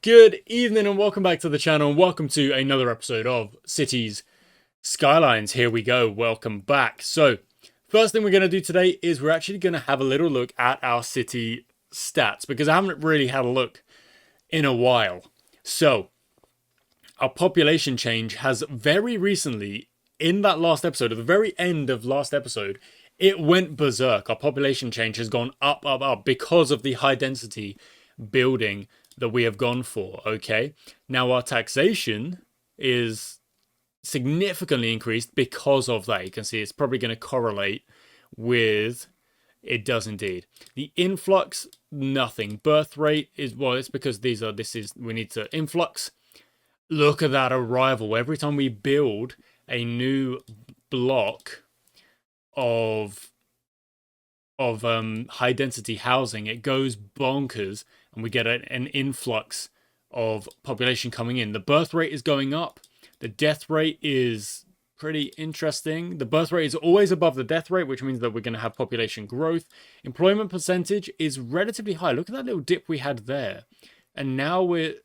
Good evening and welcome back to the channel and welcome to another episode of Cities Skylines. Here we go, welcome back. So, first thing we're going to do today is we're actually going to have a little look at our city stats because I haven't really had a look in a while. So, our population change has very recently, in that last episode, at the very end of last episode, it went berserk. Our population change has gone up because of the high density building that we have gone for, okay? Now our taxation is significantly increased because of that. You can see it's probably going to correlate with, it does indeed. The influx, nothing. Birth rate is, well, it's because we need to influx. Look at that arrival. Every time we build a new block of high density housing, it goes bonkers and we get an influx of population coming in. The birth rate is going up. The death rate is pretty interesting. The birth rate is always above the death rate, which means that we're going to have population growth. Employment percentage is relatively high. Look at that little dip we had there. And now we're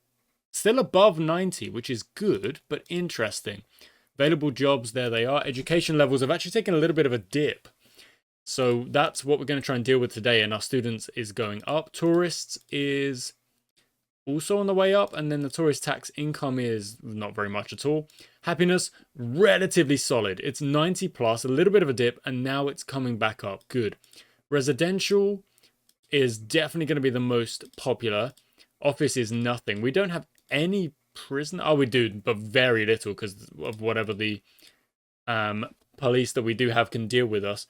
still above 90, which is good, but interesting. Available jobs, there they are. Education levels have actually taken a little bit of a dip. So that's what we're going to try and deal with today. And our students is going up. Tourists is also on the way up. And then the tourist tax income is not very much at all. Happiness, relatively solid. It's 90 plus, a little bit of a dip. And now it's coming back up. Good. Residential is definitely going to be the most popular. Office is nothing. We don't have any prison. Oh, we do, but very little because of whatever the police that we do have can deal with us.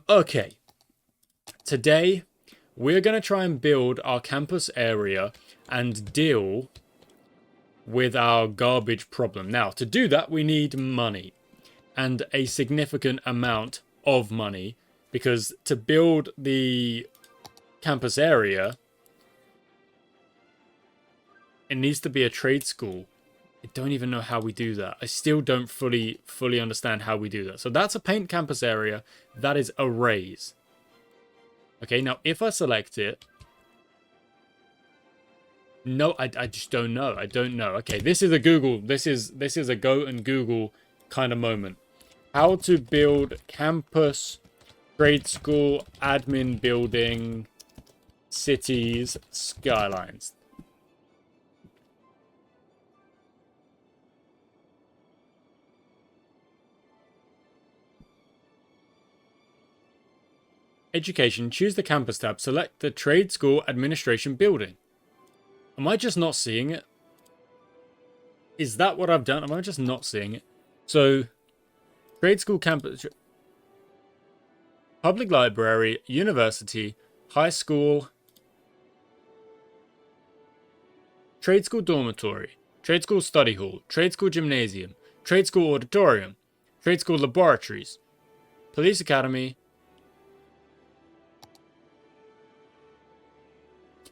Okay, today we're going to try and build our campus area and deal with our garbage problem. Now, to do that, we need money and a significant amount of money because to build the campus area, it needs to be a trade school. I don't even know how we do that. I still don't fully understand how we do that. So that's a paint campus area. That is a raise. Okay, now if I select it... No, I just don't know. I don't know. Okay, this is a Google. This is a go and Google kind of moment. How to build campus, trade school, admin building, cities, skylines. Education, choose the campus tab, select the trade school administration building. Am I just not seeing it? Is that what I've done? Am I just not seeing it? So, trade school campus, public library, university, high school, trade school dormitory, trade school study hall, trade school gymnasium, trade school auditorium, trade school laboratories, police academy.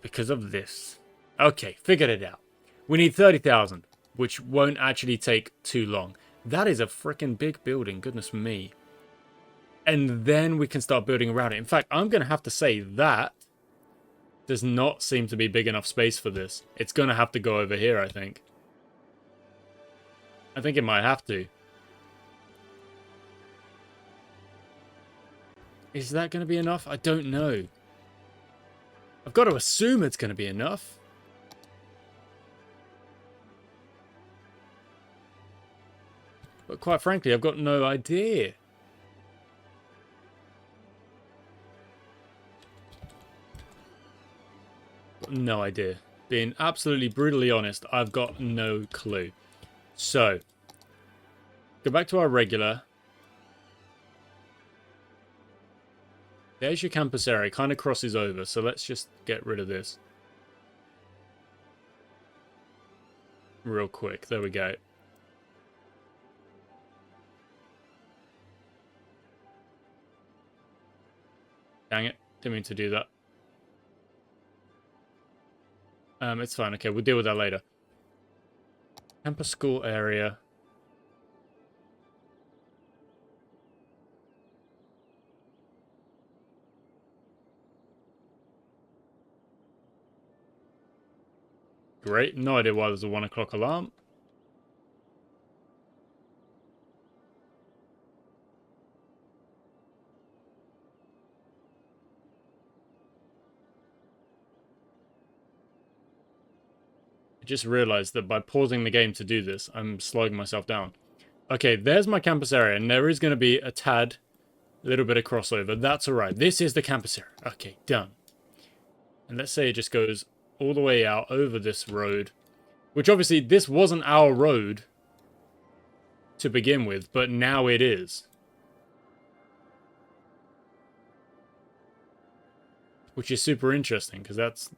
Because of this. Okay, figured it out. We need 30,000, which won't actually take too long. That is a freaking big building, goodness me. And then we can start building around it. In fact, I'm going to have to say that does not seem to be big enough space for this. It's going to have to go over here, I think. I think it might have to. Is that going to be enough? I don't know. I've got to assume it's going to be enough. But quite frankly, I've got no idea. Got no idea. Being absolutely brutally honest, I've got no clue. So, go back to our regular. There's your campus area. Kind of crosses over. So let's just get rid of this. Real quick. There we go. Dang it. Didn't mean to do that. It's fine. Okay, we'll deal with that later. Campus school area. Great. No idea why there's a 1 o'clock alarm. I just realized that by pausing the game to do this, I'm slowing myself down. Okay, there's my campus area, and there is going to be a little bit of crossover. That's alright. This is the campus area. Okay, done. And let's say it just goes all the way out over this road, which obviously this wasn't our road to begin with, but now it is. Which is super interesting, because that's...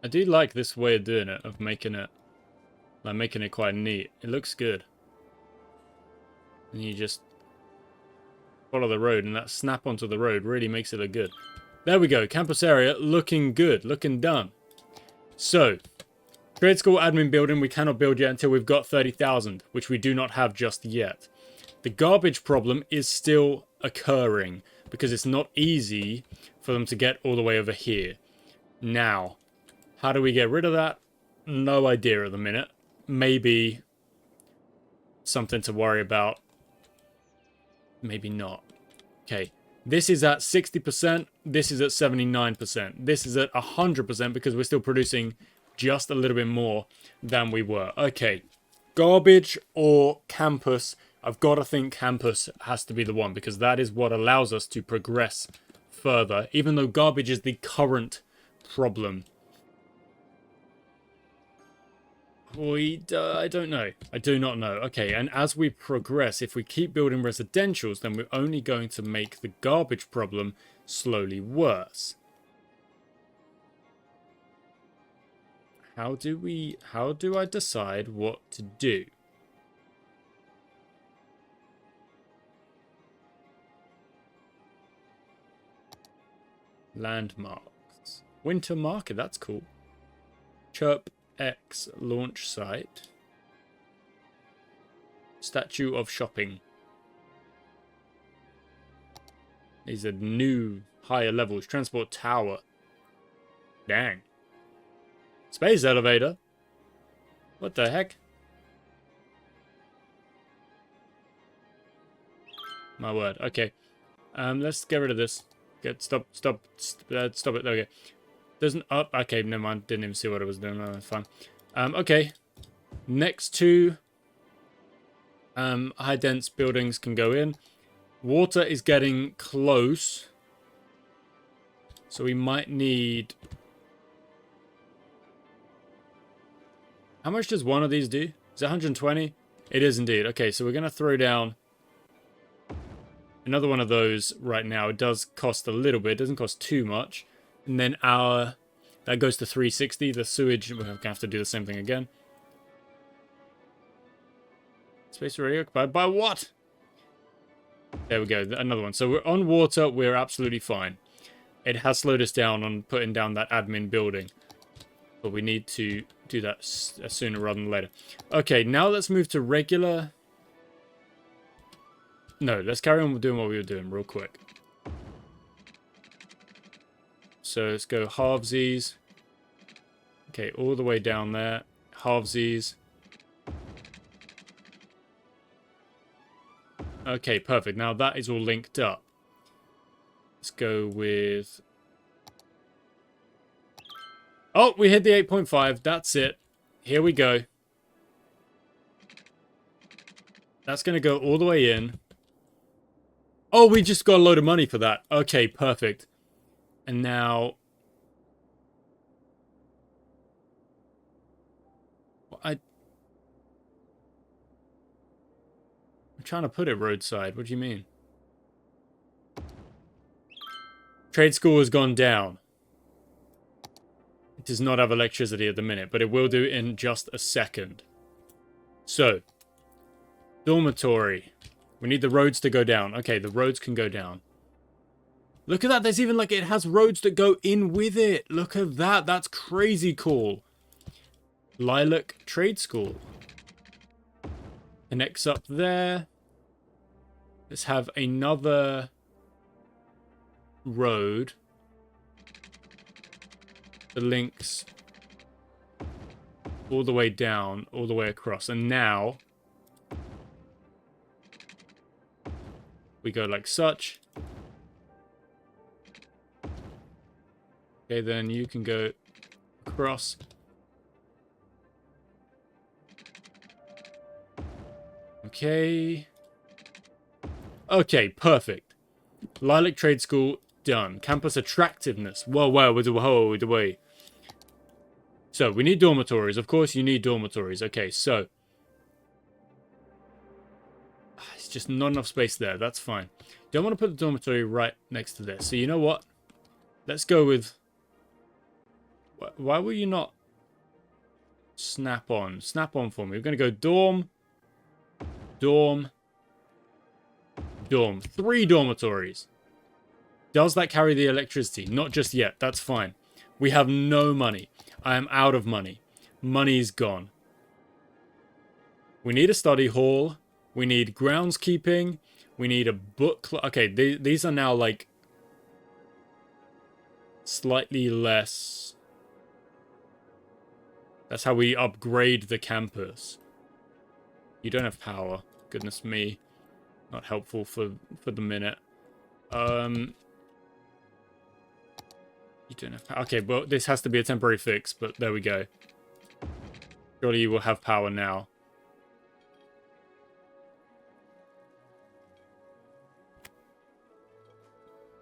I do like this way of doing it, of making it quite neat. It looks good. And you just follow the road, and that snap onto the road really makes it look good. There we go, campus area looking good, looking done. So, trade school admin building we cannot build yet until we've got 30,000, which we do not have just yet. The garbage problem is still occurring, because it's not easy for them to get all the way over here. Now, how do we get rid of that? No idea at the minute. Maybe something to worry about. Maybe not. Okay. This is at 60%. This is at 79%. This is at 100% because we're still producing just a little bit more than we were. Okay. Garbage or campus? I've got to think campus has to be the one because that is what allows us to progress further, even though garbage is the current problem. I don't know. I do not know. Okay, and as we progress, if we keep building residentials, then we're only going to make the garbage problem slowly worse. How do I decide what to do? Landmarks. Winter market, that's cool. Chirp X launch site. Statue of shopping. These are new higher levels. Transport tower. Dang. Space elevator. What the heck? My word. Okay. Let's get rid of this. Stop it. There we go. Doesn't up. Okay, never mind. Didn't even see what I was doing. No, fine. Okay. Next two high dense buildings can go in. Water is getting close, so we might need. How much does one of these do? Is it 120? It is indeed. Okay, so we're gonna throw down another one of those right now. It does cost a little bit. It doesn't cost too much. And then that goes to 360. The sewage, we're going to have to do the same thing again. Space already occupied by what? There we go, another one. So we're on water, we're absolutely fine. It has slowed us down on putting down that admin building. But we need to do that sooner rather than later. Okay, now let's move to regular. No, let's carry on doing what we were doing real quick. So let's go halvesies. Okay, all the way down there. Halvesies. Okay, perfect. Now that is all linked up. Let's go with... Oh, we hit the 8.5. That's it. Here we go. That's going to go all the way in. Oh, we just got a load of money for that. Okay, perfect. And now... I'm trying to put it roadside. What do you mean? Trade school has gone down. It does not have electricity at the minute, but it will do in just a second. So, dormitory. We need the roads to go down. Okay, the roads can go down. Look at that. There's even like it has roads that go in with it. Look at that. That's crazy cool. Lilac Trade School. Connects up there. Let's have another road that links all the way down, all the way across. And now we go like such. Okay, then you can go across. Okay. Okay, perfect. Lilac Trade School, done. Campus attractiveness. Whoa. So, we need dormitories. Of course, you need dormitories. Okay, so. It's just not enough space there. That's fine. Don't want to put the dormitory right next to this. So, you know what? Let's go with... Why will you not snap on? Snap on for me. We're going to go dorm, dorm, dorm. 3 dormitories. Does that carry the electricity? Not just yet. That's fine. We have no money. I am out of money. Money's gone. We need a study hall. We need groundskeeping. We need a book club. Okay, these are now like slightly less. That's how we upgrade the campus. You don't have power. Goodness me. Not helpful for the minute. You don't have power. Okay, well, this has to be a temporary fix, but there we go. Surely you will have power now.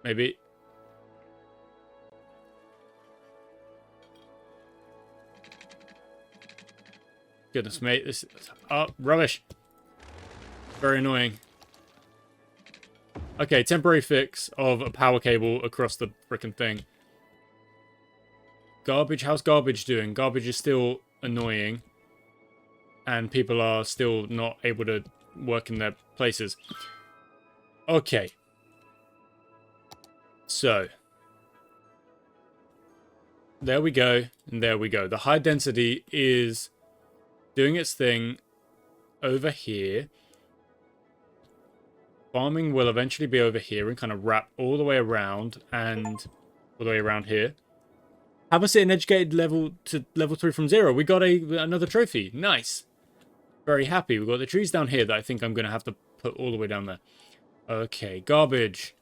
Maybe. Goodness, mate. This is... Oh, rubbish. Very annoying. Okay, temporary fix of a power cable across the frickin' thing. Garbage? How's garbage doing? Garbage is still annoying. And people are still not able to work in their places. Okay. So. There we go. And there we go. The high density is doing its thing over here. Farming will eventually be over here and kind of wrap all the way around and all the way around here. Have us hit an educated level to level 3 from 0. We got another trophy. Nice. Very happy. We've got the trees down here that I think I'm going to have to put all the way down there. Okay, garbage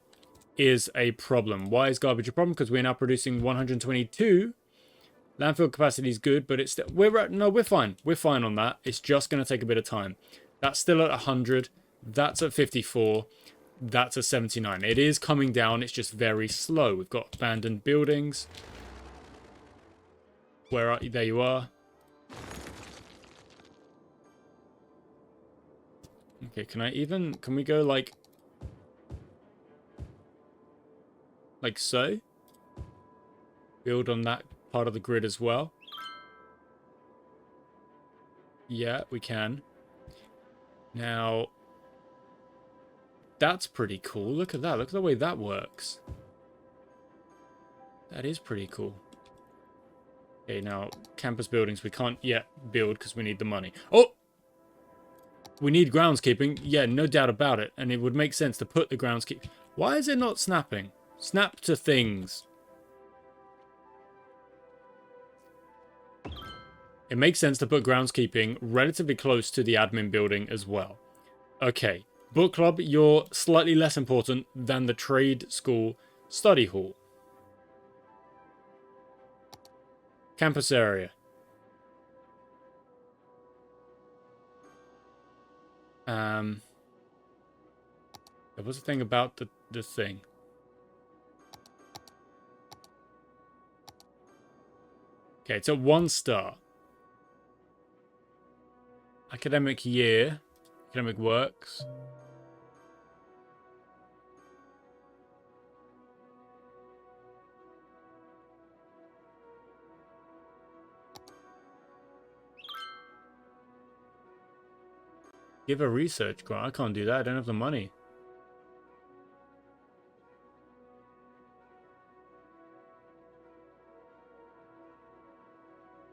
is a problem. Why is garbage a problem? Because we're now producing 122. Landfill capacity is good, but it's still... we're fine. We're fine on that. It's just going to take a bit of time. That's still at 100. That's at 54. That's at 79. It is coming down. It's just very slow. We've got abandoned buildings. Where are you? There you are. Okay, can we go like so? Build on that part of the grid as well. Yeah, we can. Now, that's pretty cool. Look at that. Look at the way that works. That is pretty cool. Okay, now, campus buildings we can't yet build because we need the money. Oh! We need groundskeeping. Yeah, no doubt about it. And it would make sense to put the groundskeeping. Why is it not snapping? Snap to things. It makes sense to put groundskeeping relatively close to the admin building as well. Okay. Book club, you're slightly less important than the trade school study hall. Campus area. There was a thing about the thing. Okay, it's at 1 star. Academic year. Academic works. Give a research grant. I can't do that. I don't have the money.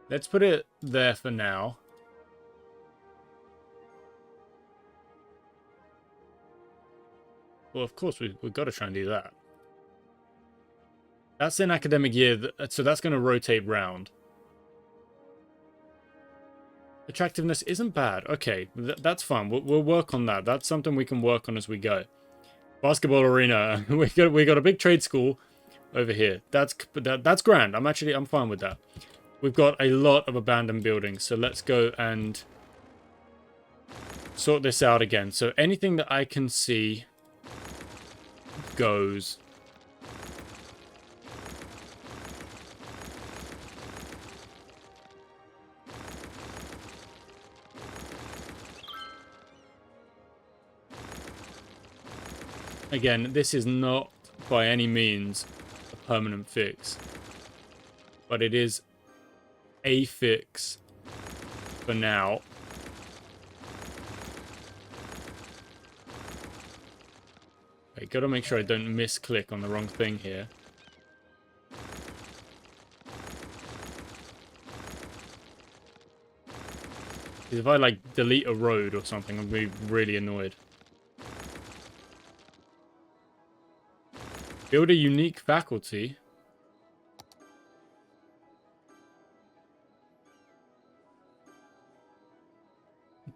Let's put it there for now. Well, of course, we've got to try and do that. That's in academic year, so that's going to rotate round. Attractiveness isn't bad. Okay, that's fun. We'll work on that. That's something we can work on as we go. Basketball arena. we got a big trade school over here. That's grand. I'm fine with that. We've got a lot of abandoned buildings, so let's go and sort this out again. So anything that I can see goes. Again, this is not by any means a permanent fix, but it is a fix for now. Okay, gotta make sure I don't misclick on the wrong thing here. If I like delete a road or something, I'll be really annoyed. Build a unique faculty.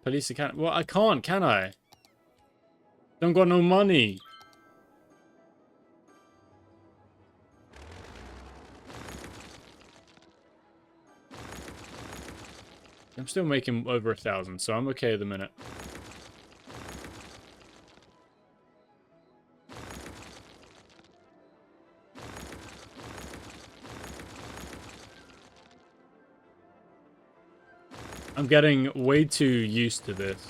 Police academy. Well, I can't, can I? Don't got no money. I'm still making over 1,000, so I'm okay at the minute. I'm getting way too used to this.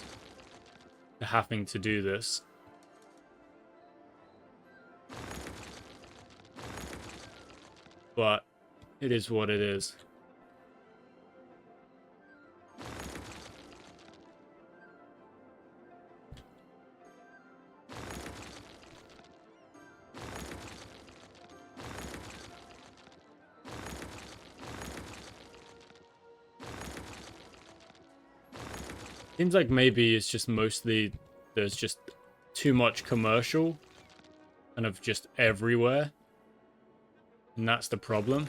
To having to do this. But it is what it is. Seems like maybe it's just mostly there's just too much commercial kind of just everywhere. And that's the problem.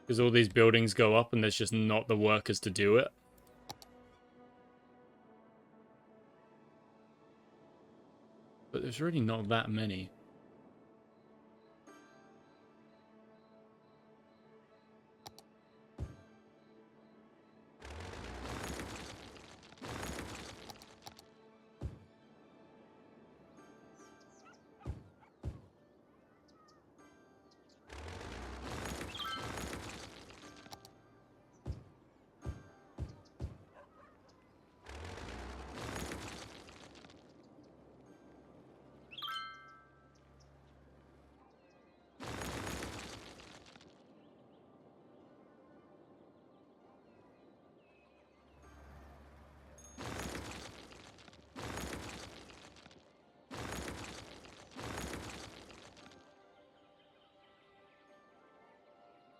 Because all these buildings go up and there's just not the workers to do it. But there's really not that many.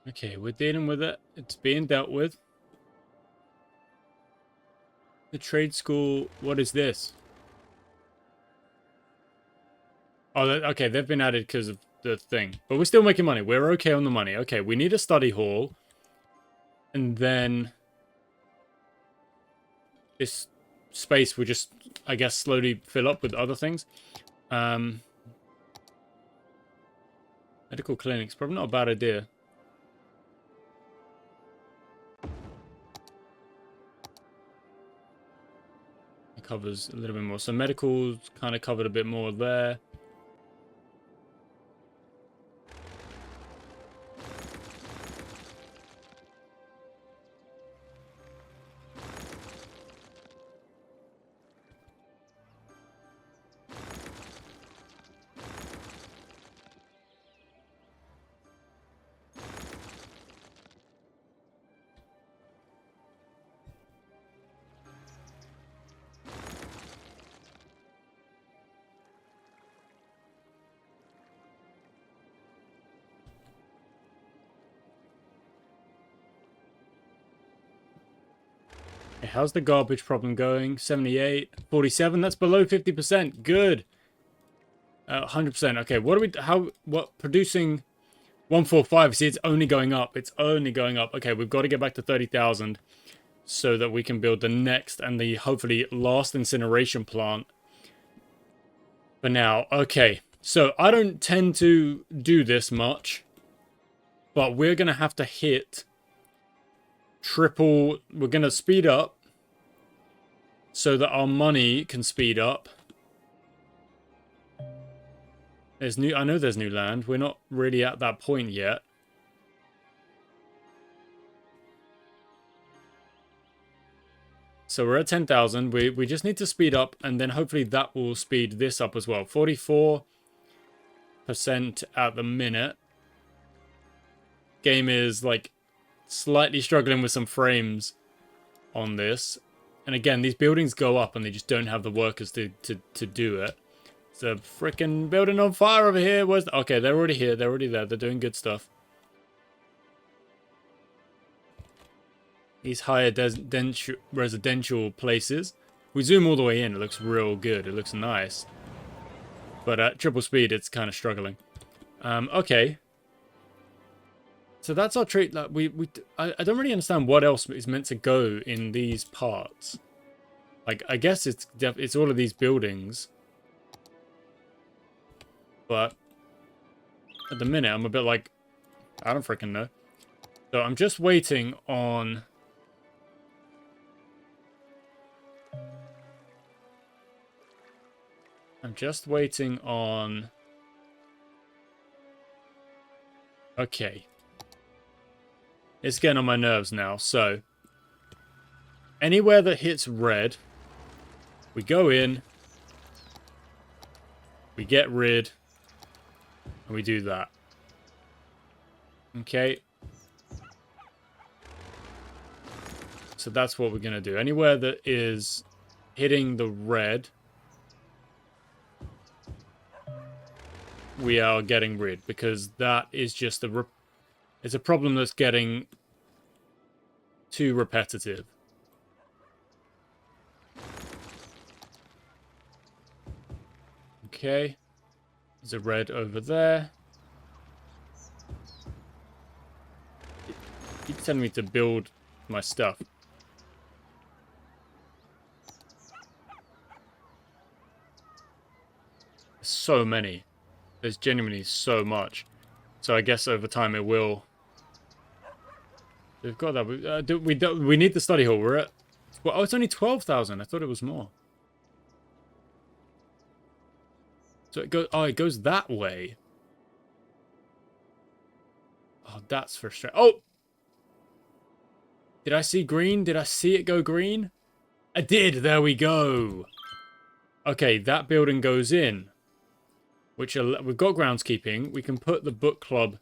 Okay, we're dealing with it. It's being dealt with. The trade school, what is this? Oh, okay, they've been added because of the thing. But we're still making money. We're okay on the money. Okay, we need a study hall. And then this space will just, I guess, slowly fill up with other things. Medical clinics, probably not a bad idea. It covers a little bit more. So medical's kind of covered a bit more there. Okay, how's the garbage problem going? 78, 47. That's below 50%. Good. 100%. Okay, what producing 145? See, it's only going up. It's only going up. Okay, we've got to get back to 30,000 so that we can build the next and the hopefully last incineration plant for now. Okay, so I don't tend to do this much, but we're going to have to hit triple. We're going to speed up so that our money can speed up. I know there's new land. We're not really at that point yet. So we're at 10,000. We just need to speed up, and then hopefully that will speed this up as well. 44% at the minute. Game is like slightly struggling with some frames on this. And again, these buildings go up and they just don't have the workers to do it. It's a freaking building on fire over here. Okay, they're already here. They're already there. They're doing good stuff. These higher residential places. We zoom all the way in. It looks real good. It looks nice. But at triple speed, it's kind of struggling. Okay. So that's our trait. Like I don't really understand what else is meant to go in these parts. Like, I guess it's all of these buildings. But at the minute, I'm a bit like, I don't freaking know. So I'm just waiting on... Okay. It's getting on my nerves now. So, anywhere that hits red, we go in, we get rid, and we do that. Okay. So that's what we're going to do. Anywhere that is hitting the red, we are getting rid, because that is just it's a problem that's getting too repetitive. Okay. There's a red over there. It keeps telling me to build my stuff. So many. There's genuinely so much. So I guess over time it will. We've got that. We need the study hall. We're at... Well, oh, it's only 12,000. I thought it was more. So it goes... Oh, it goes that way. Oh, that's frustrating. Oh! Did I see green? Did I see it go green? I did. There we go. Okay, that building goes in. Which we've got groundskeeping. We can put the book club...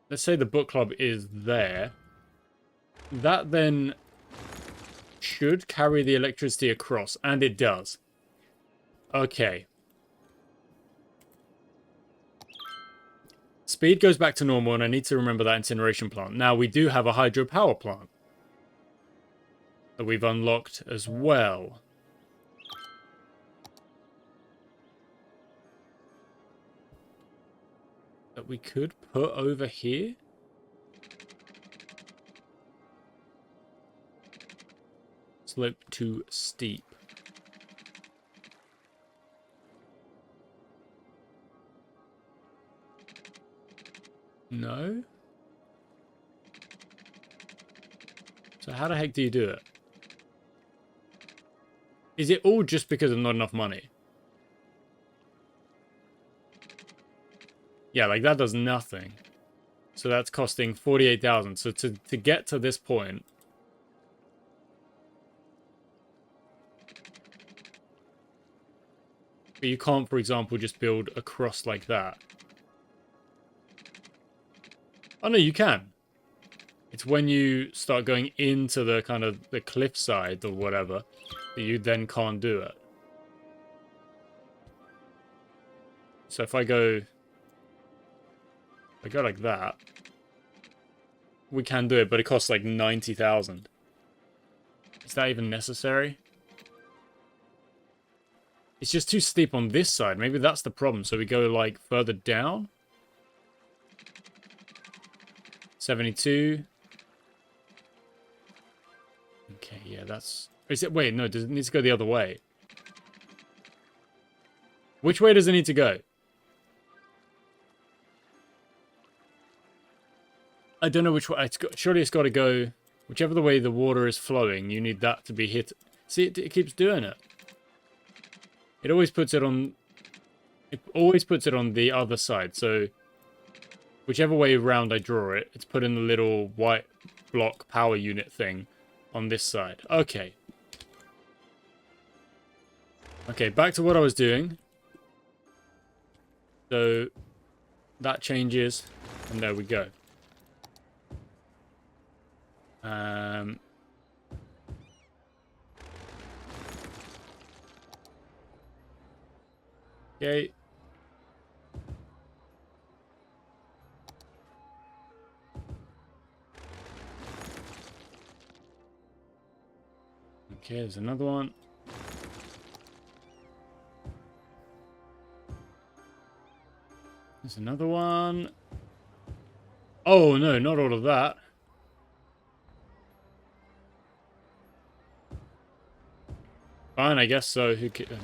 Let's say the book club is there. That then should carry the electricity across. And it does. Okay. Speed goes back to normal, and I need to remember that incineration plant. Now, we do have a hydropower plant that we've unlocked as well. That we could put over here. Slope too steep. No? So how the heck do you do it? Is it all just because of not enough money? Yeah, like that does nothing. So that's costing 48,000. So to get to this point... But you can't, for example, just build across like that. Oh, no, you can. It's when you start going into the kind of the cliffside or whatever that you then can't do it. So if I go like that, we can do it, but it costs like 90,000. Is that even necessary? It's just too steep on this side. Maybe that's the problem. So we go, like, further down. 72. Okay, yeah, that's... Is it... Wait, no, does it need to go the other way? Which way does it need to go? I don't know which way. Surely it's got to go... Whichever the way the water is flowing, you need that to be hit. See, it keeps doing it. It always puts it on... It always puts it on the other side, so... Whichever way around I draw it, it's put in the little white block power unit thing on this side. Okay. Okay, back to what I was doing. So, that changes, and there we go. Okay. Okay, there's another one. There's another one. Oh, no, not all of that. Fine, I guess so.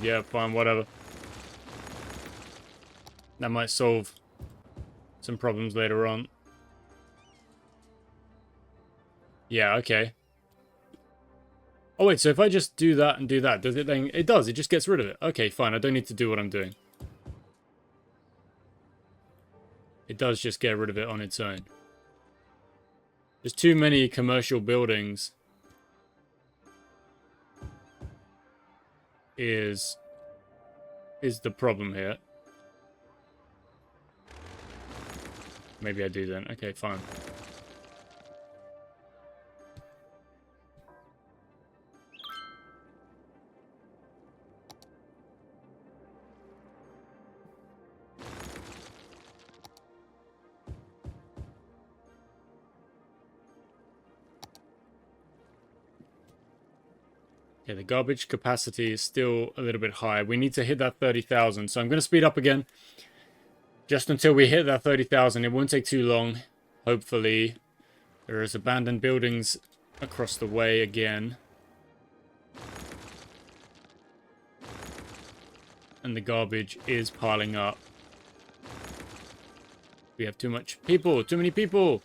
Yeah, fine, whatever. That might solve some problems later on. Yeah, okay. Oh, wait, so if I just do that and do that, does it then... It does, it just gets rid of it. Okay, fine, I don't need to do what I'm doing. It does just get rid of it on its own. There's too many commercial buildings. Is the problem here. Maybe I do then. Okay, fine. Yeah, the garbage capacity is still a little bit high. We need to hit that 30,000. So I'm going to speed up again. Just until we hit that 30,000. It won't take too long. Hopefully. There is abandoned buildings across the way again. And the garbage is piling up. We have too much people. Too many people.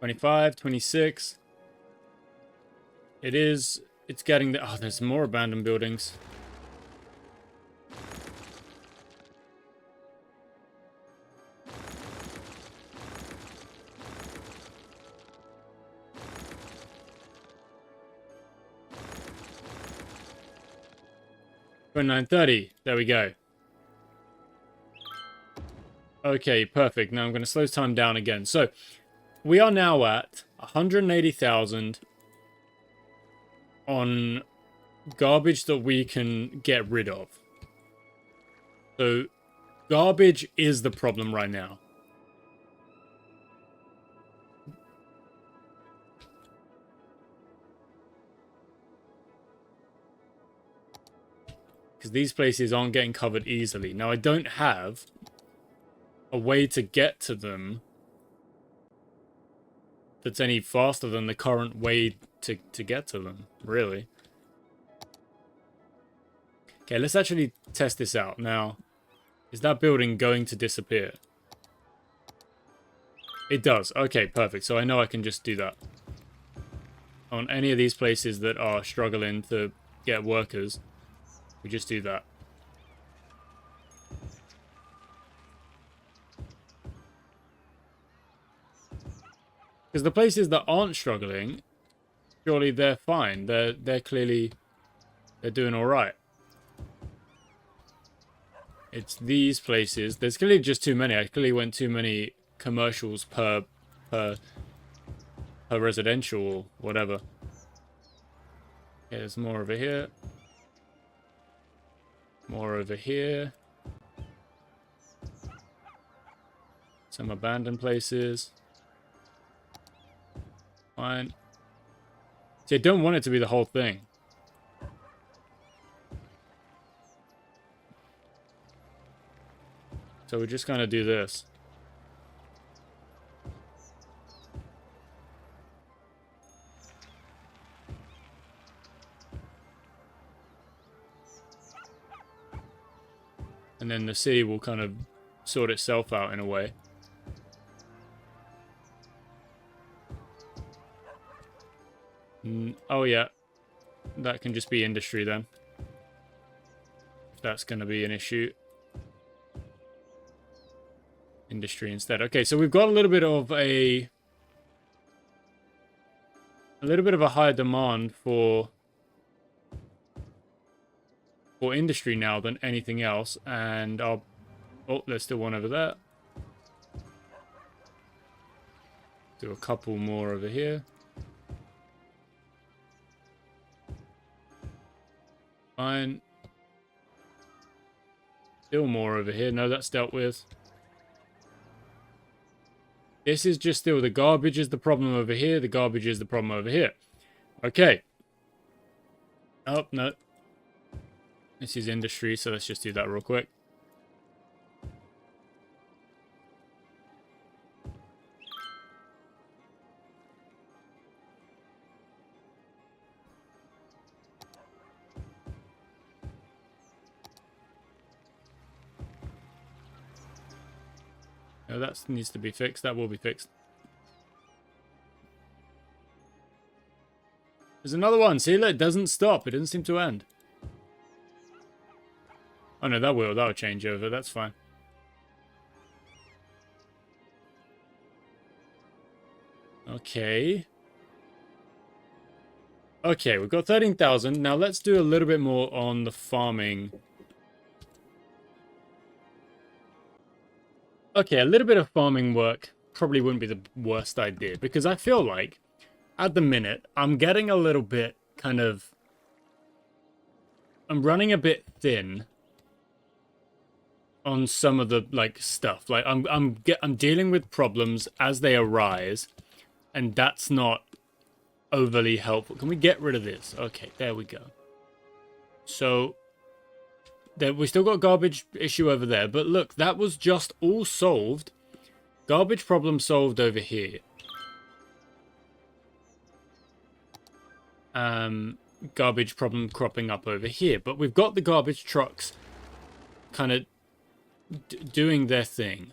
$25, $26. It's getting the... Oh, there's more abandoned buildings. $29.30. There we go. Okay, perfect. Now I'm going to slow time down again. So, we are now at 180,000 on garbage that we can get rid of. So, garbage is the problem right now. Because these places aren't getting covered easily. Now, I don't have a way to get to them that's any faster than the current way to get to them, really. Okay, let's actually test this out. Now, is that building going to disappear? It does. Okay, perfect. So I know I can just do that. On any of these places that are struggling to get workers, we just do that. Because the places that aren't struggling, surely they're fine. They're clearly... They're doing alright. It's these places. There's clearly just too many. I clearly went too many commercials per residential or whatever. Okay, there's more over here. More over here. Some abandoned places. Fine. See, I don't want it to be the whole thing. So we're just going to do this. And then the city will kind of sort itself out in a way. Oh yeah, that can just be industry then. If that's going to be an issue. Industry instead. Okay, so we've got a little bit of a higher demand for industry now than anything else, and oh, there's still one over there. Do a couple more over here. Fine. Still more over here. No, that's dealt with. This is just still the garbage is the problem over here. The garbage is the problem over here. Okay. Oh, no. This is industry, so let's just do that real quick. No, that needs to be fixed. That will be fixed. There's another one. See, look, it doesn't stop. It doesn't seem to end. Oh, no, that will. That'll change over. That's fine. Okay. Okay, we've got 13,000. Now let's do a little bit more on the farming. Okay, a little bit of farming work probably wouldn't be the worst idea, because I feel like at the minute I'm getting a little bit kind of... I'm running a bit thin on some of the like stuff. Like I'm dealing with problems as they arise, and that's not overly helpful. Can we get rid of this? Okay, there we go. So there, we still got garbage issue over there, but look, that was just all solved. Garbage problem solved over here. Garbage problem cropping up over here, but we've got the garbage trucks kind of doing their thing.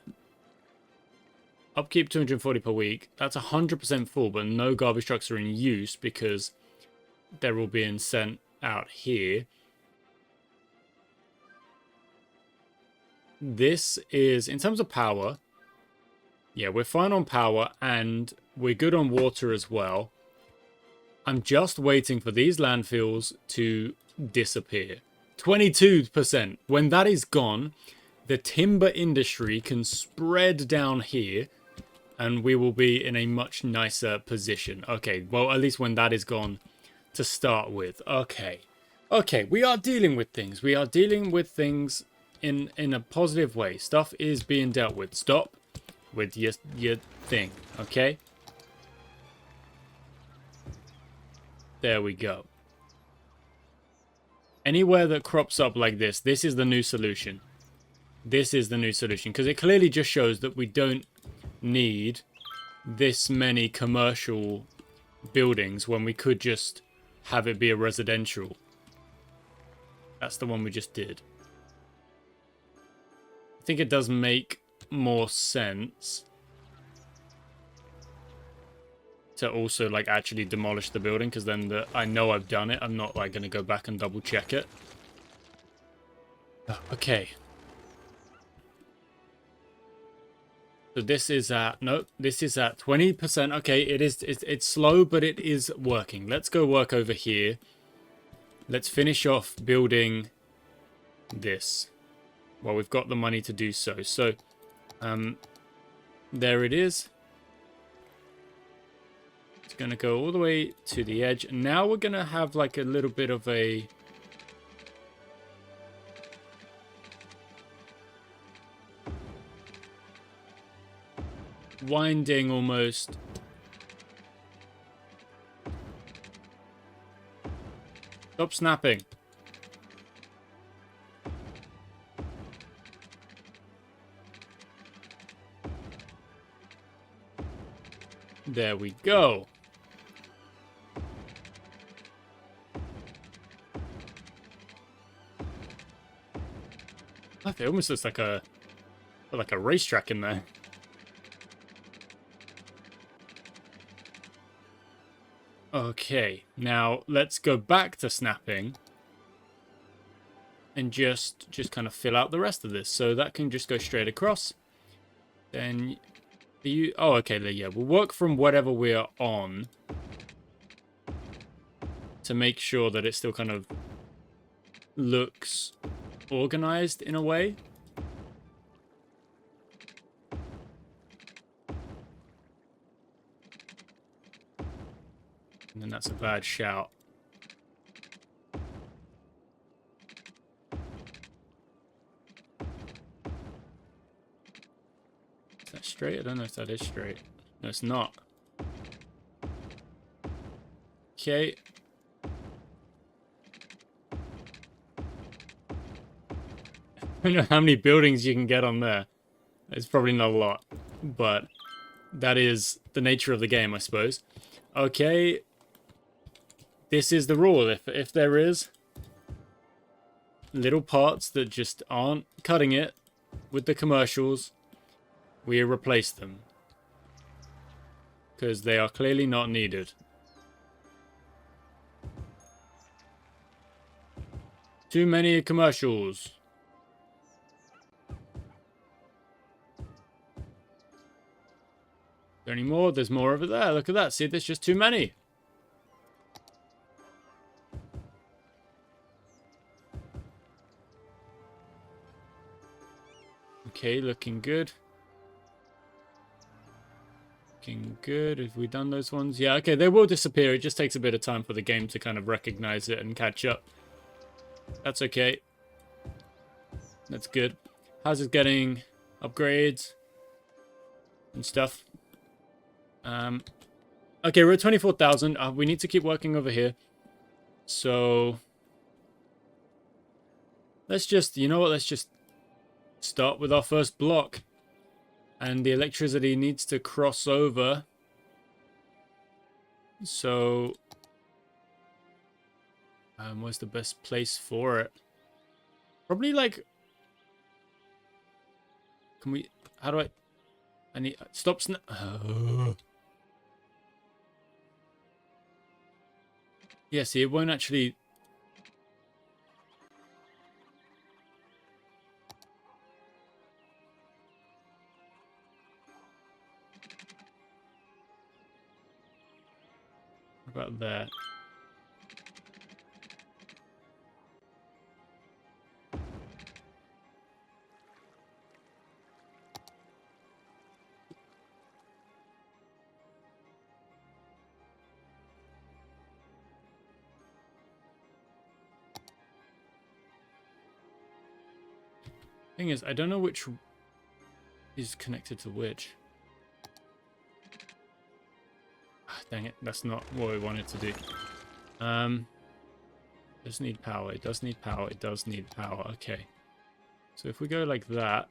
Upkeep 240 per week. That's 100% full, but no garbage trucks are in use because they're all being sent out here. This is, in terms of power, yeah, we're fine on power, and we're good on water as well. I'm just waiting for these landfills to disappear. 22%. When that is gone, the timber industry can spread down here, and we will be in a much nicer position. Okay, well, at least when that is gone to start with. Okay. Okay, we are dealing with things. We are dealing with things in a positive way. Stuff is being dealt with. Stop with your thing, okay? There we go. Anywhere that crops up like this is the new solution. This is the new solution, because it clearly just shows that we don't need this many commercial buildings when we could just have it be a residential. That's the one we just did. I think it does make more sense to also like actually demolish the building, because then I know I've done it. I'm not like going to go back and double check it. Okay. So this is at, nope, this is at 20%. Okay, it's slow, but it is working. Let's go work over here. Let's finish off building this. Well, we've got the money to do so. So, there it is. It's going to go all the way to the edge. And now we're going to have like a little bit of a... winding almost. Stop snapping. There we go. It almost looks like a racetrack in there. Okay, now let's go back to snapping and just kind of fill out the rest of this. So that can just go straight across. Then you, oh, okay, yeah, we'll work from whatever we are on to make sure that it still kind of looks organized in a way. And then that's a bad shout. Is that straight? I don't know if that is straight. No, it's not. Okay. I don't know how many buildings you can get on there. It's probably not a lot, but that is the nature of the game, I suppose. Okay. This is the rule. If there is little parts that just aren't cutting it with the commercials, we replace them. Because they are clearly not needed. Too many commercials. Is there any more? There's more over there. Look at that. See, there's just too many. Okay, looking good. Looking good. Have we done those ones? Yeah, okay, they will disappear. It just takes a bit of time for the game to kind of recognize it and catch up. That's okay. That's good. How's it getting upgrades and stuff? Okay, we're at 24,000. We need to keep working over here. So let's just, you know what? Let's just start with our first block. And the electricity needs to cross over. So where's the best place for it? Probably like, can we, how do I need, stop yeah, see, it won't actually. What about that? Thing is, I don't know which is connected to which. Ah, dang it, that's not what we wanted to do. Does need power, it does need power, it does need power. Okay. So if we go like that,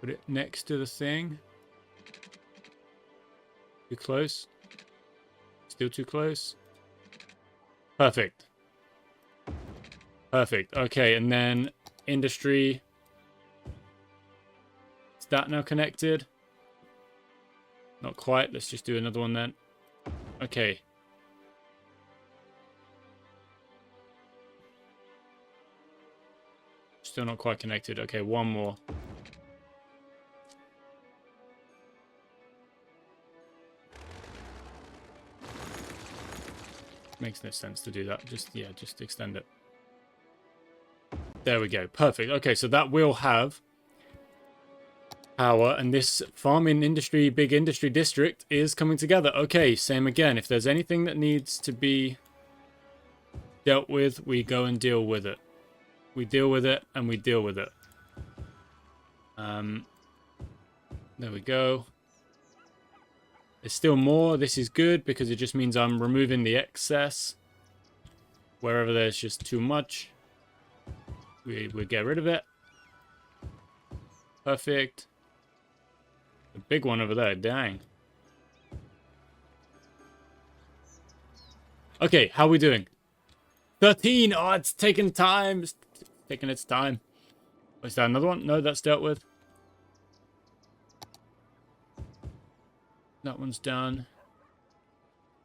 put it next to the thing. Too close. Still too close. Perfect. Perfect. Okay, and then industry. Is that now connected? Not quite. Let's just do another one then. Okay. Still not quite connected. Okay, one more. Makes no sense to do that. Just extend it. There we go. Perfect. Okay, so that will have power, and this farming industry, big industry district is coming together. Okay, same again. If there's anything that needs to be dealt with, we go and deal with it. We deal with it, and we deal with it. There we go. There's still more. This is good because it just means I'm removing the excess. Wherever there's just too much, we get rid of it. Perfect. The big one over there, dang. Okay, how are we doing? 13! Oh, it's taking time. It's taking its time. Is that another one? No, that's dealt with. That one's done.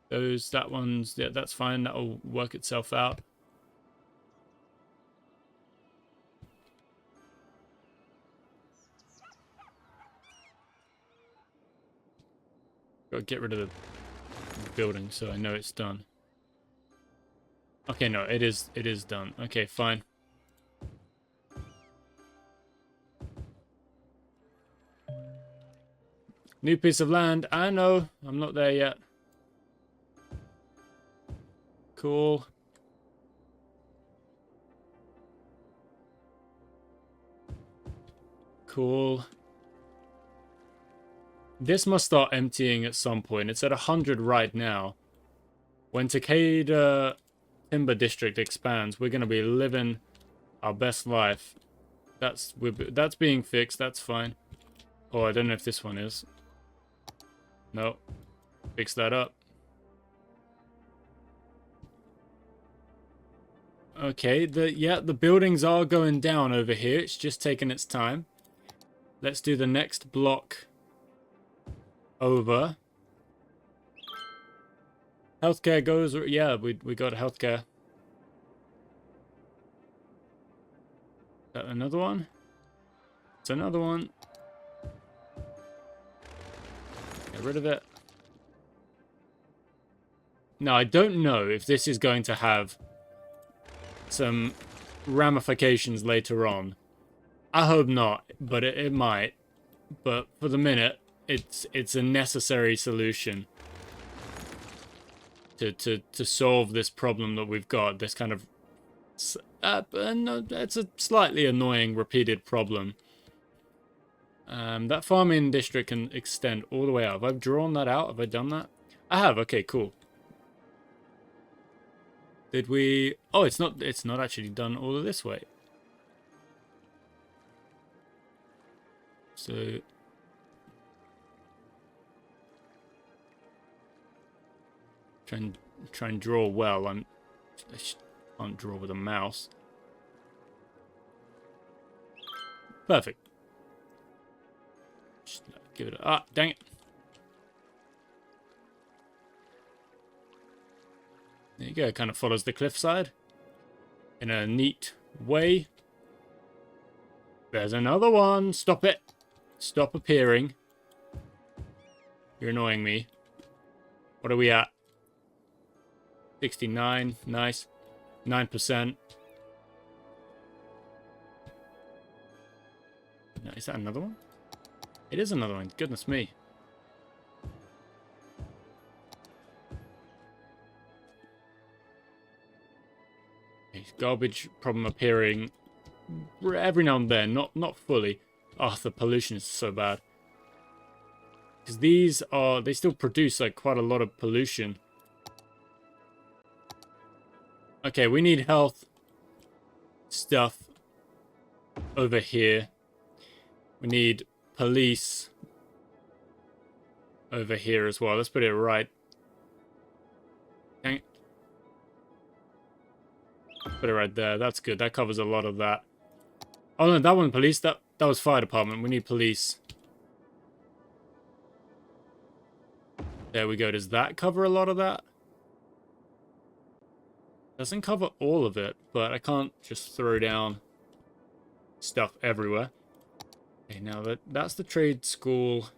That one's, yeah, that's fine. That'll work itself out. Gotta get rid of the building so I know it's done. Okay, no, it is done. Okay, fine. New piece of land. I know. I'm not there yet. Cool. Cool. This must start emptying at some point. It's at 100 right now. When Takeda Timber District expands, we're going to be living our best life. That's being fixed. That's fine. Oh, I don't know if this one is. No. Fix that up. Okay, the buildings are going down over here. It's just taking its time. Let's do the next block over. Healthcare goes, yeah, we got healthcare. Is that another one? It's another one. Get rid of it. Now, I don't know if this is going to have some ramifications later on. I hope not, but it might. But for the minute, it's a necessary solution to solve this problem that we've got. This kind of it's a slightly annoying repeated problem. That farming district can extend all the way out. Have I drawn that out? Have I done that? I have. Okay, cool. Did we... Oh, it's not actually done all of this way. So... Try and draw well. I can't draw with a mouse. Perfect. Just give it a... Ah, dang it. There you go. It kind of follows the cliffside in a neat way. There's another one. Stop it. Stop appearing. You're annoying me. What are we at? 69. Nice. 9%. No, is that another one? It is another one. Goodness me. Garbage problem appearing every now and then, not fully. Oh, the pollution is so bad. Because they still produce like quite a lot of pollution. Okay, we need health stuff over here. We need police over here as well. Let's put it right. Dang it. Put it right there. That's good. That covers a lot of that. Oh no, that one police. That was fire department. We need police. There we go. Does that cover a lot of that? Doesn't cover all of it, but I can't just throw down stuff everywhere. Okay, now that's the trade school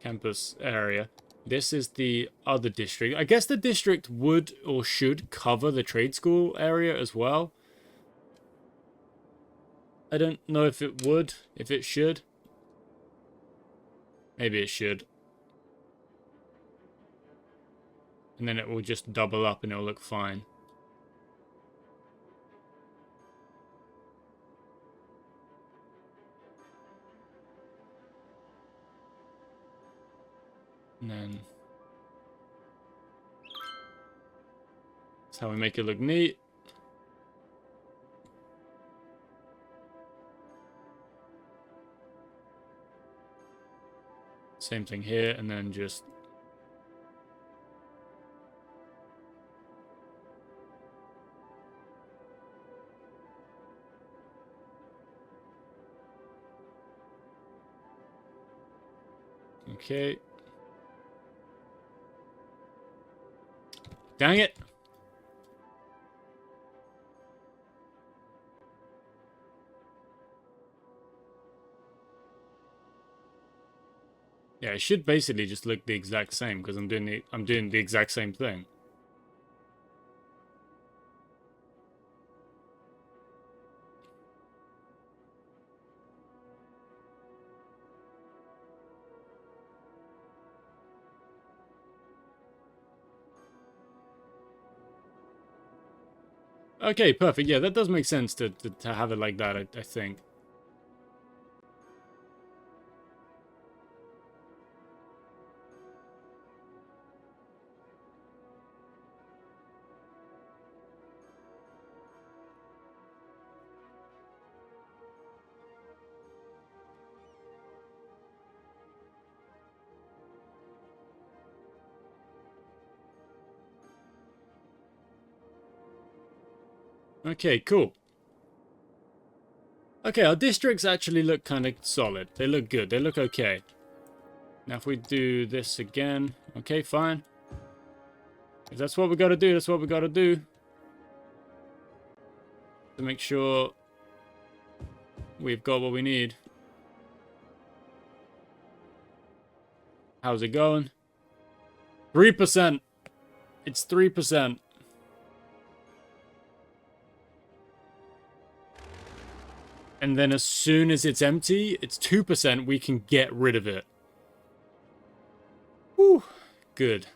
campus area. This is the other district. I guess the district would or should cover the trade school area as well. I don't know if it would, if it should. Maybe it should. And then it will just double up and it'll look fine. And then that's how we make it look neat. Same thing here, and then just okay. Dang it. Yeah, it should basically just look the exact same because I'm doing the exact same thing. Okay, perfect. Yeah, that does make sense to have it like that, I think. Okay, cool. Okay, our districts actually look kind of solid. They look good. They look okay. Now if we do this again, okay, fine. If that's what we got to do, that's what we got to do. To make sure we've got what we need. How's it going? 3%. It's 3%. And then as soon as it's empty, it's 2%, we can get rid of it. Whew. Good.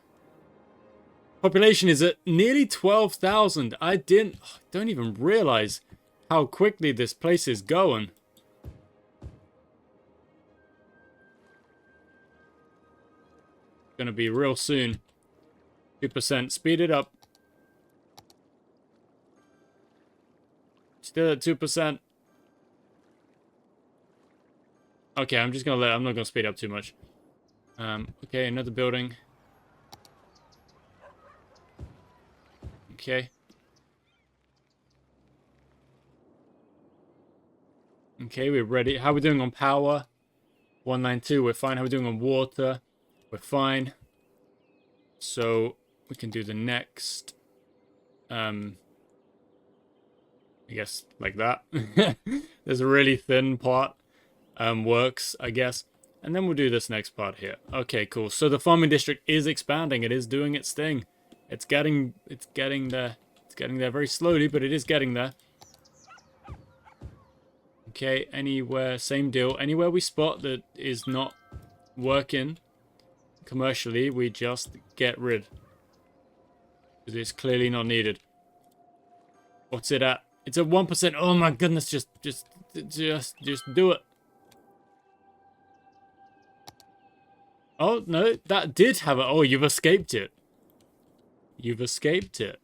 Population is at nearly 12,000. I don't even realize how quickly this place is going. Gonna be real soon. 2%. Speed it up. Still at 2%. Okay, I'm just gonna I'm not gonna speed up too much. Okay, another building. Okay. Okay, we're ready. How are we doing on power? 192, we're fine. How are we doing on water? We're fine. So, we can do the next. I guess, like that. There's a really thin part. Works, I guess. And then we'll do this next part here. Okay, cool. So the farming district is expanding. It is doing its thing. It's getting there. It's getting there very slowly, but it is getting there. Okay, anywhere, same deal. Anywhere we spot that is not working commercially, we just get rid. Because it's clearly not needed. What's it at? It's at 1%. Oh my goodness, just do it. Oh, no, that did have it. Oh, you've escaped it. You've escaped it.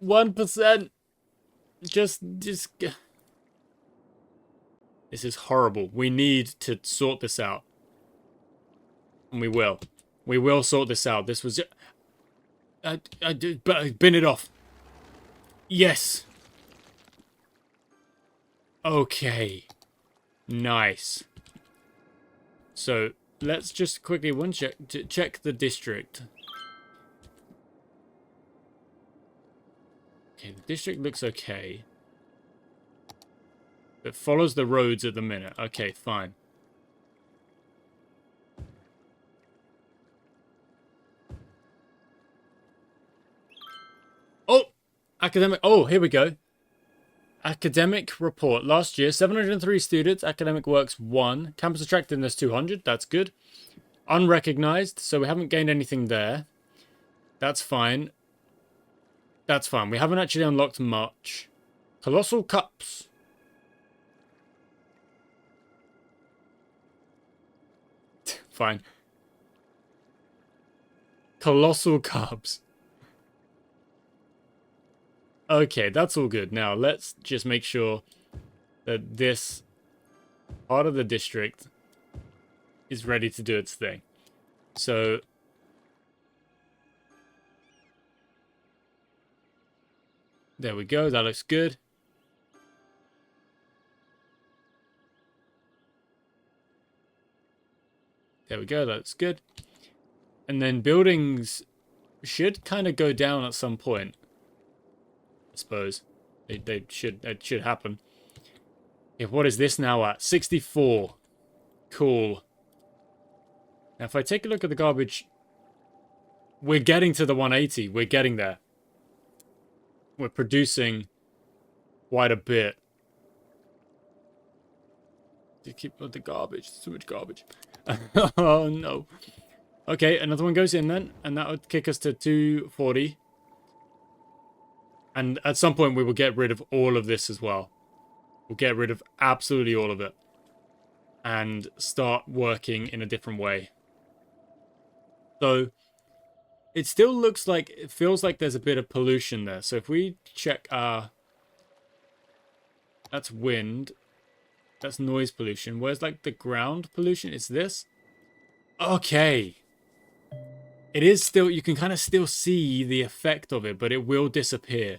1%. Just. This is horrible. We need to sort this out. And we will. We will sort this out. This was... I did, but I bin it off. Yes. Okay. Nice. So, let's just quickly check the district. Okay, the district looks okay. It follows the roads at the minute. Okay, fine. Oh! Academic. Oh, here we go. Academic report. Last year, 703 students. Academic works 1. Campus attractiveness 200. That's good. Unrecognized, so we haven't gained anything there. That's fine. That's fine. We haven't actually unlocked much. Colossal cups. Fine. Colossal cups. Okay, that's all good. Now, let's just make sure that this part of the district is ready to do its thing. So, there we go. That looks good. There we go. That's good. And then buildings should kind of go down at some point. I suppose it should happen. Yeah, what is this now at? 64. Cool. Now, if I take a look at the garbage, we're getting to the 180. We're getting there. We're producing quite a bit. To keep the garbage. Too much garbage. Oh, no. Okay, another one goes in then, and that would kick us to 240. And at some point, we will get rid of all of this as well. We'll get rid of absolutely all of it. And start working in a different way. So, it still looks like, it feels like there's a bit of pollution there. So if we check our... That's wind. That's noise pollution. Where's like the ground pollution? It's this? Okay. It is still, you can kind of still see the effect of it, but it will disappear.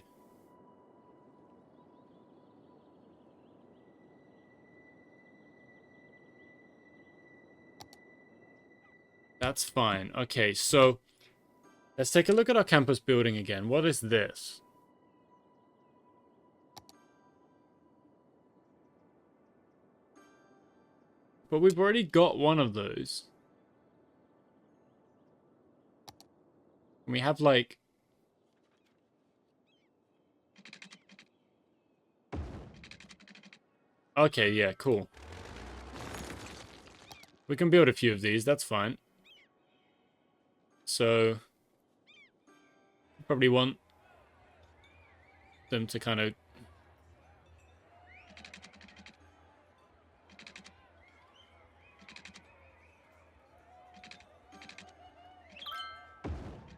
That's fine. Okay, so let's take a look at our campus building again. What is this? But we've already got one of those. We have like... Okay, yeah, cool. We can build a few of these, that's fine. So... probably want them to kind of...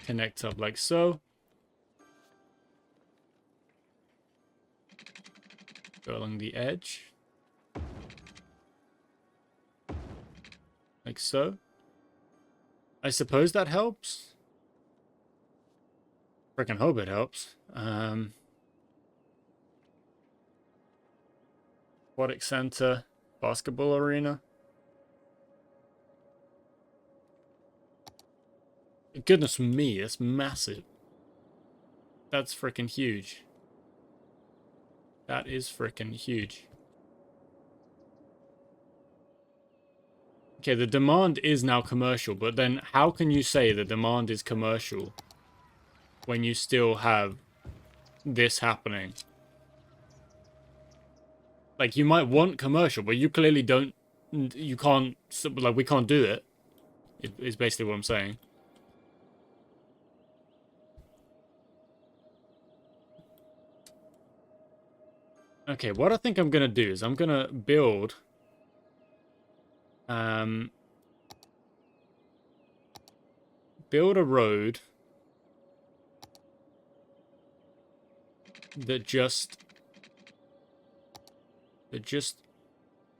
connect up like so. Go along the edge. Like so. I suppose that helps. Freaking hope it helps. Aquatic center. Basketball arena. Goodness me, that's massive. That's freaking huge. That is freaking huge. Okay, the demand is now commercial, but then how can you say the demand is commercial when you still have this happening? Like, you might want commercial, but you clearly don't, you can't, like, we can't do it, is basically what I'm saying. Okay, what I think I'm going to do is I'm going to build... build a road that just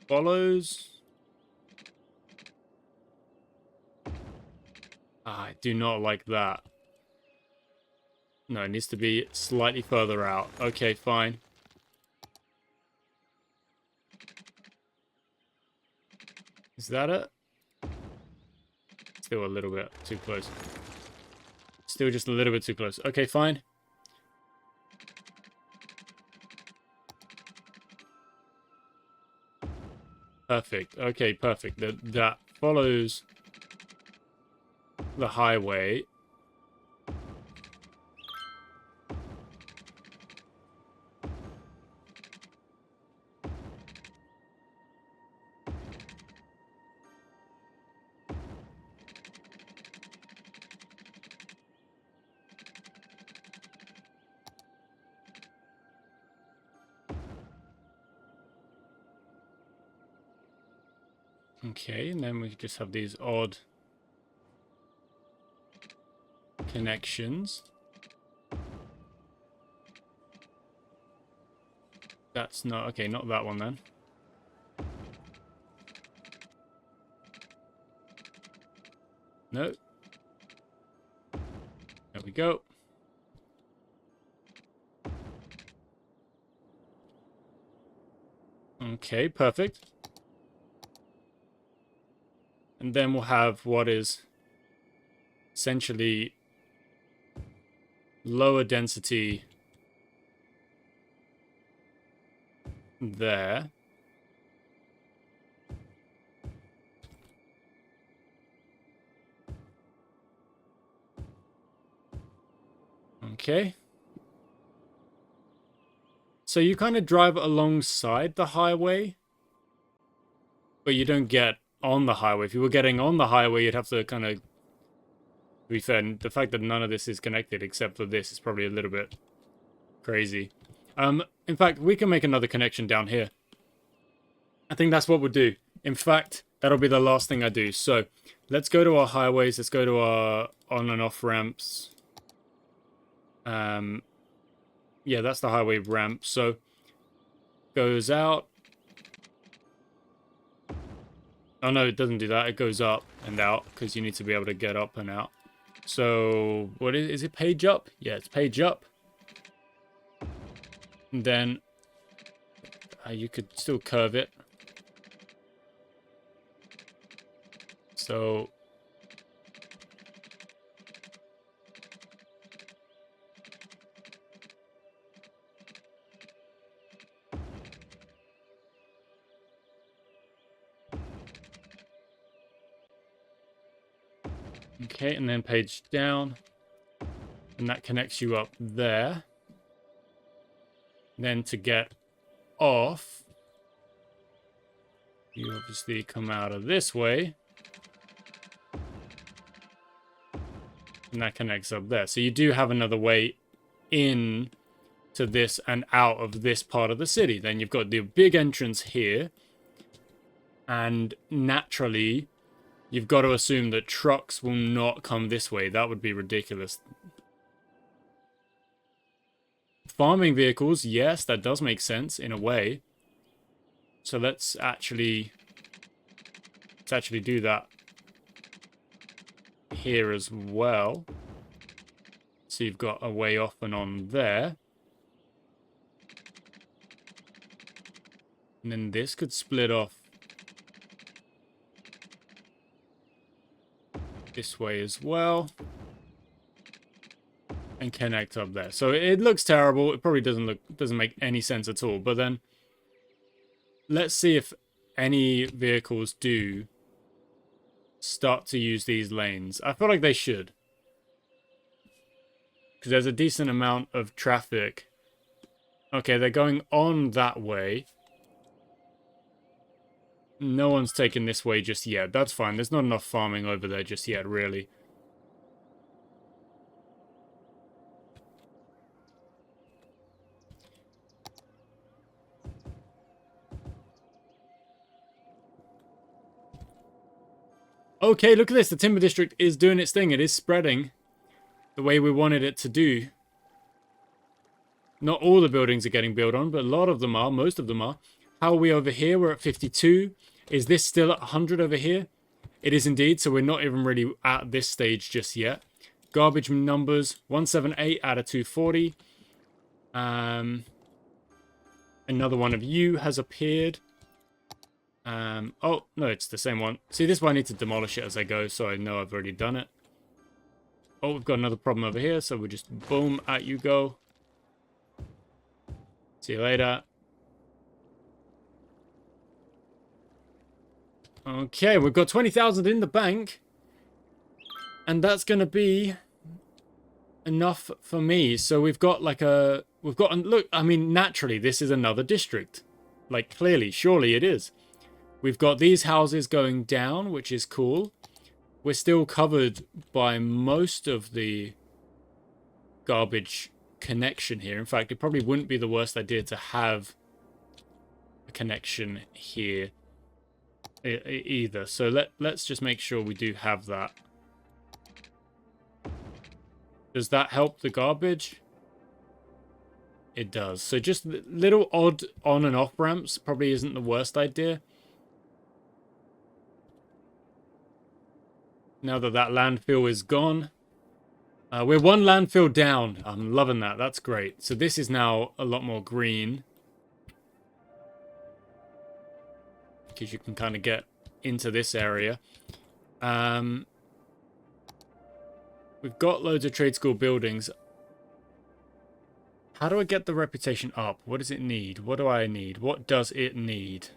follows... I do not like that. No, it needs to be slightly further out. Okay, fine. Is that it? Still a little bit too close. Still just a little bit too close. Okay, fine. Perfect. Okay, perfect. That follows the highway. Okay, and then we just have these odd connections. That's not... Okay, not that one then. No. There we go. Okay, perfect. And then we'll have what is essentially lower density there. Okay. So you kind of drive alongside the highway, but you don't get on the highway. If you were getting on the highway, you'd have to kind of... To be fair, the fact that none of this is connected except for this is probably a little bit crazy. In fact, we can make another connection down here. I think that's what we'll do. In fact, that'll be the last thing I do. So, let's go to our highways. Let's go to our on and off ramps. Yeah, that's the highway ramp. So, goes out. Oh, no, it doesn't do that. It goes up and out because you need to be able to get up and out. So, what is it? Page up? Yeah, it's page up. And then you could still curve it. So okay, and then page down. And that connects you up there. Then to get off, you obviously come out of this way. And that connects up there. So you do have another way in to this and out of this part of the city. Then you've got the big entrance here. And naturally, you've got to assume that trucks will not come this way. That would be ridiculous. Farming vehicles, yes, that does make sense in a way. So let's actually do that here as well. So you've got a way off and on there. And then this could split off this way as well. And connect up there. So it looks terrible. It probably doesn't make any sense at all. But then let's see if any vehicles do start to use these lanes. I feel like they should. Because there's a decent amount of traffic. Okay, they're going on that way. No one's taken this way just yet. That's fine. There's not enough farming over there just yet, really. Okay, look at this. The Timber District is doing its thing. It is spreading the way we wanted it to do. Not all the buildings are getting built on, but a lot of them are. Most of them are. How are we over here? We're at 52. Is this still at 100 over here? It is indeed, so we're not even really at this stage just yet. Garbage numbers, 178 out of 240. Another one of you has appeared. Oh, no, it's the same one. See, this one I need to demolish it as I go, so I know I've already done it. Oh, we've got another problem over here, so we'll just boom, out you go. See you later. Okay, we've got 20,000 in the bank. And that's going to be enough for me. So we've got like a... Look, I mean, naturally, this is another district. Like, clearly, surely it is. We've got these houses going down, which is cool. We're still covered by most of the garbage connection here. In fact, it probably wouldn't be the worst idea to have a connection here. either. So let's just make sure we do have that. Does that help the garbage? It does. So just little odd on and off ramps probably isn't the worst idea. Now that landfill is gone. We're one landfill down. I'm loving that. That's great. So this is now a lot more green. Because you can kind of get into this area. We've got loads of trade school buildings. How do I get the reputation up? What does it need? What do I need? What does it need?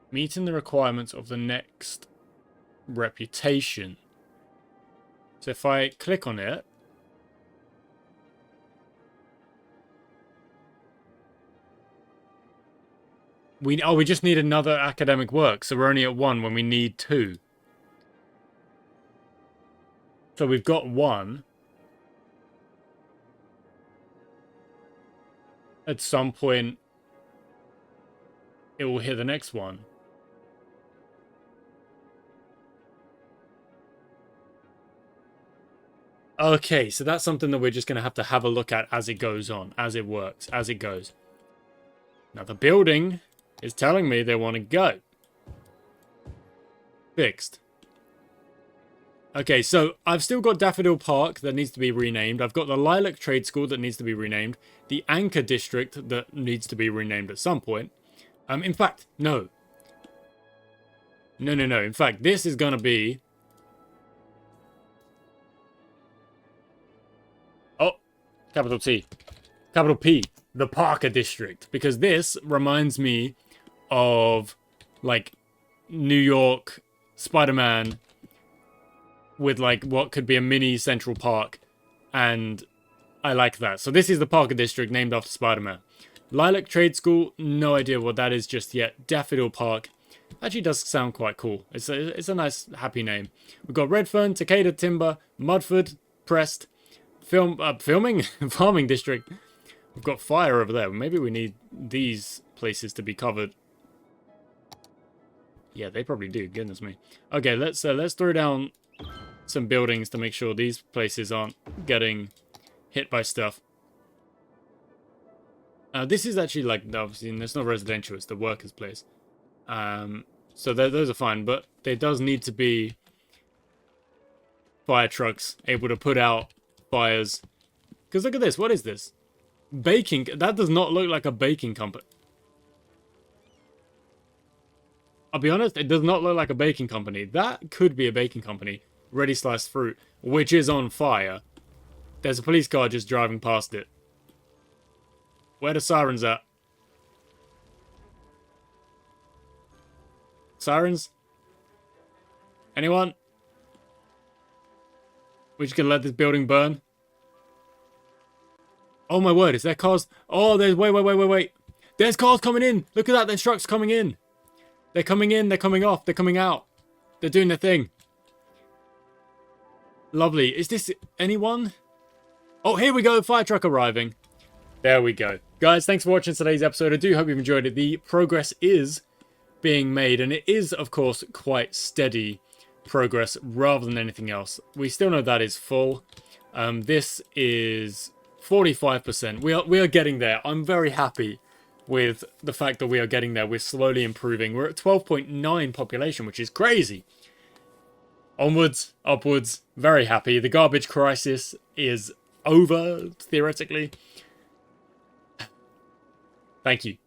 Meeting the requirements of the next reputation. So if I click on it, we just need another academic work. So we're only at 1 when we need 2. So we've got 1. At some point, it will hit the next one. Okay, so that's something that we're just going to have a look at as it goes on, as it works, as it goes. Now the building is telling me they want to go. Fixed. Okay, so I've still got Daffodil Park that needs to be renamed. I've got the Lilac Trade School that needs to be renamed. The Anchor District that needs to be renamed at some point. In fact, no. No. In fact, this is going to be... Oh, capital T. Capital P. The Parker District. Because this reminds me of, like, New York, Spider-Man, with, like, what could be a mini Central Park. And I like that. So this is the Parker District, named after Spider-Man. Lilac Trade School, no idea what that is just yet. Daffodil Park. Actually does sound quite cool. It's a nice, happy name. We've got Redfern, Takeda Timber, Mudford, Prest, Farming District. We've got Fire over there. Maybe we need these places to be covered. Yeah, they probably do. Goodness me. Okay, let's throw down some buildings to make sure these places aren't getting hit by stuff. This is actually, like, obviously, it's not residential, it's the workers' place. So those are fine, but there does need to be fire trucks able to put out fires. Because look at this, what is this? Baking, that does not look like a baking company. I'll be honest, it does not look like a baking company. That could be a baking company. Ready Sliced Fruit, which is on fire. There's a police car just driving past it. Where the sirens at? Sirens? Anyone? We're just gonna let this building burn? Oh my word, is there cars? Oh, there's... Wait. There's cars coming in! Look at that, there's trucks coming in! They're coming in, they're coming off, they're coming out. They're doing their thing. Lovely. Is this anyone? Oh, here we go, fire truck arriving. There we go. Guys, thanks for watching today's episode. I do hope you've enjoyed it. The progress is being made, and it is, of course, quite steady progress rather than anything else. We still know that is full. This is 45%. We are getting there. I'm very happy with the fact that we are getting there. We're slowly improving. We're at 12.9 population, which is crazy. Onwards, upwards, very happy. The garbage crisis is over, theoretically. Thank you.